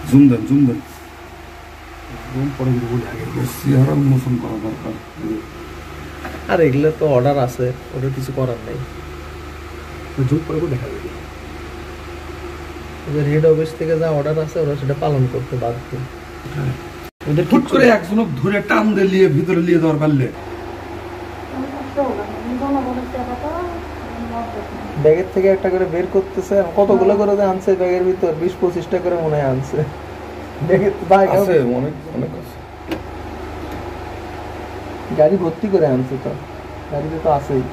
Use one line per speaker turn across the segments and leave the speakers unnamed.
Zoom দেন zoom পরে বলে আগে চেহারা উন্মোচন করা দরকার।
আর এগুলো তো অর্ডার আছে, ওটা কিছু করার নেই।
জুম পরে দেখা যাবে
ওদের হেড অফিস থেকে যা অর্ডার আছে ওরা সেটা পালন করতে বাধ্য।
ওদের ফুট করে একজনক ধরে টান দিয়ে ভিতরে নিয়ে যাওয়ার পারলে
ব্যাগের থেকে একটা করে বের করতেছে, কতগুলো করে আনছে ব্যাগের ভিতর, 20-25টা করে মনে হয় আনছে। গাড়ি ভর্তি করে আনছে, তো গাড়িতে তো আছেই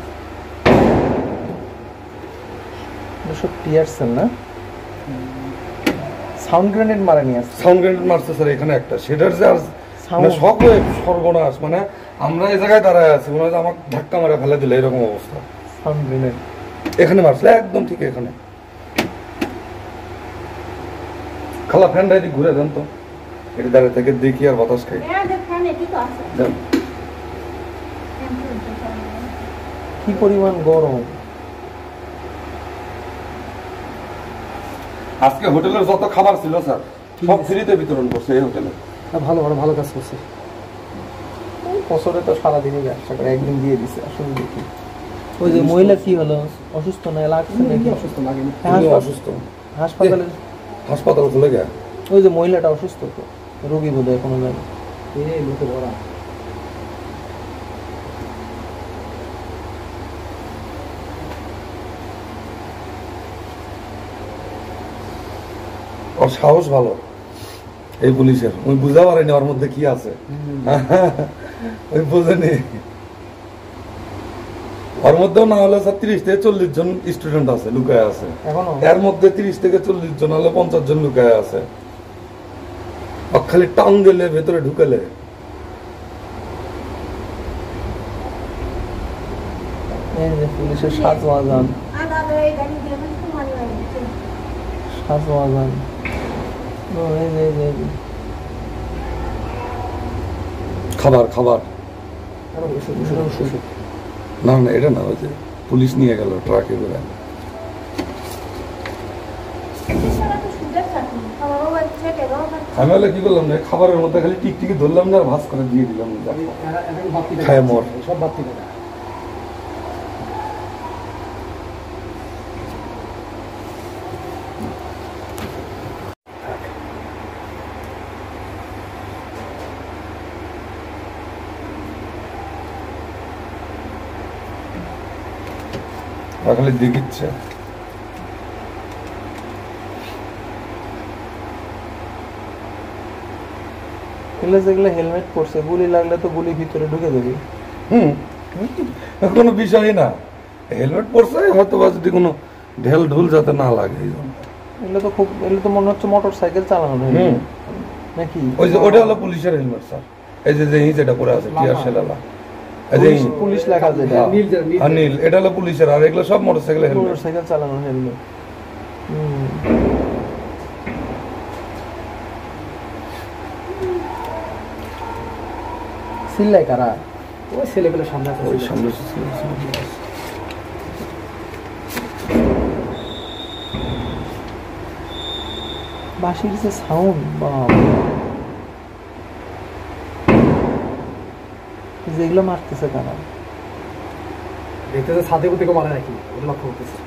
সব টিয়ার সেল না। সাউন্ড গ্রেনেড মারেনি, আছে
সাউন্ড গ্রেনেড মারছে স্যার এখানে একটা, সেটার যে শক হয়ে সর্বনাশ, মানে আমরা এই জায়গায় দাঁড়ায় আছি, মনে হয় আমাকে ধাক্কা মারা ফেলে দিলে এরকম অবস্থা।
সাউন্ড গ্রেনেড
এখানে মারছে একদম ঠিক এখানে। খালা ফ্যানটা এদিকে ঘুরে দেন তো, এটা দাঁড়িয়ে থেকে দেখি আর বাতাস খাই।
কি পরিমাণ গরম
আজকে হোটেলের যত খাবার ছিল স্যার সব ফ্রিতে বিতরণ করছে এই হোটেলে।
ভালো কাজ করছে। বছরে তো সারাদিনই ব্যবসা করে, একদিন দিয়ে দিছে। আসলে দেখি ওই যে মহিলা কি হলো, অসুস্থ না লাগছে নাকি?
অসুস্থ লাগেনি, অসুস্থ হাসপাতাল খুলে গেছে।
ওই যে মহিলাটা অসুস্থ, তো রোগী বোধ হয় কোনো জায়গায়।
ওর সাহস ভালো এই পুলিশের, ওই বুঝতে পারেনি ওর মধ্যে কি আছে, ওই বোঝেনি। ওর মধ্যেও না হলে 30 থেকে 40 জন স্টুডেন্ট আছে লুকায় আছে, এর মধ্যে 30 থেকে 40 জন হলে 50 জন লুকায় আছে। খালি টান দিলে ভেতরে ঢুকালে
পুলিশের সাজওয়াজান
খাবার খাবার না না এটা না, ওই যে পুলিশ নিয়ে গেল ট্রাকে করে। আমি হলে কি করলাম না, খাবারের মধ্যে খালি টিকটিকি ধরলাম না আর ভাজ করে দিয়ে দিলাম, খায় মর সব বাদ থেকে। খালি দেখিচ্ছে
যেগুলো হেলমেট পরছে, গুলি লাগলে তো গুলি ভিতরে ঢুকে যাবে।
কোনো বিষয় না, হেলমেট পরছে হয়তো বা যদি কোনো ঢেল ঢুল যাতে না লাগে।
এগুলো তো খুব, এগুলো তো মনে হচ্ছে মোটর সাইকেল চালানো নাকি।
ওই যে ওটা হলো পুলিশের হেলমেট স্যার, এই যে যেটা পরে আছে টিয়ার সেলালা,
পুলিশ লেখা যেটা
নীল, এটা হলো পুলিশের। আর এগুলো সব মোটরসাইকেল হেলমেট,
মোটরসাইকেল চালানো হেলমেট। সিল্লাই কারা? ওই ছেলেগুলো সামনে আছে, ওই সামনে বাঁশির যে সাউন্ড, যেগুলো মারতেছে কারা দেখতেছে, ছাদে থেকে মারে নাকি লক্ষ্য করতেছে।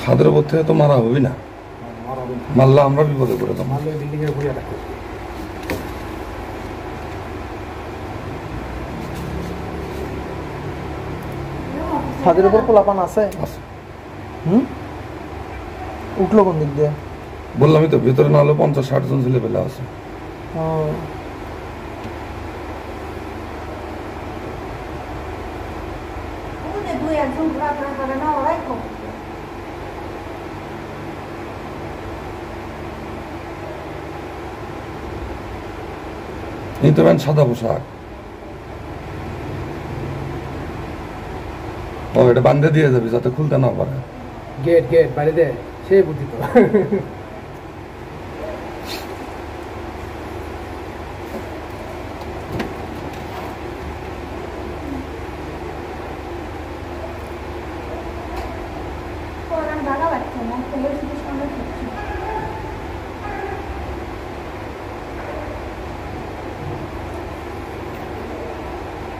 ছাদের উপর থেকে তো মারা হবে না, মারলে আমরা বিপদে পড়ে যাবো।
বিল্ডিং এর উপরে অ্যাটাক করবে। ছাদের উপর পোলাপান আছে। উঠলো কোন দিক দিয়ে?
বললামই তো, ভিতরে না হলে 50-60 জন ছেলে পেলে আছে। এই তো সাদা পোশাক, ও এটা বান্ধে দিয়ে যাবে যাতে খুলতে না পারে।
গেট বাইরে দেয়, সে বুদ্ধি তো।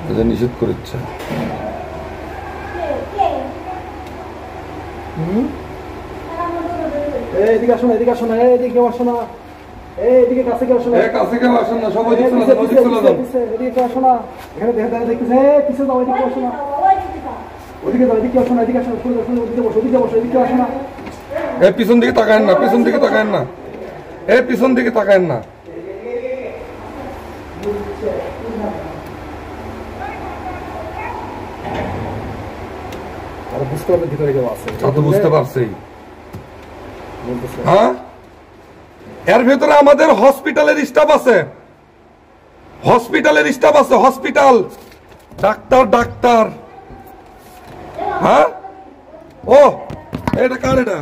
এটা নিষেধ করেছে।
এদিকে আসো না, এদিকে আসো না, এদিকে কেউ আসো না, এদিকে কাছে কেউ আসো না,
কাছে কেউ আসেন না, সবাই চলে যান, চলে যান।
এদিকে কেউ আসো না, এখানে দেখা দেখতেছে, পিছে যাও, এদিকে আসো না, ওদিকে যাও, এদিকে আসো না, এদিকে আসো না, শুনে শুনে ওদিকে বসো, ওদিকে বসো, এদিকে আসো না।
পিছন দিকে তাকায়েন না, পিছন দিকে তাকায়েন না, পিছন দিকে তাকায়েন না।
আর বুঝতে পারবে ভিতরে কেউ আছে,
তা তো বুঝতে পারছি। হ্যাঁ, এর ভেতরে আমাদের হসপিটালের স্টাফ আছে, হসপিটালের স্টাফ আছে, হসপিটাল, ডাক্তার। হ্যাঁ, ও এটা কার এটা?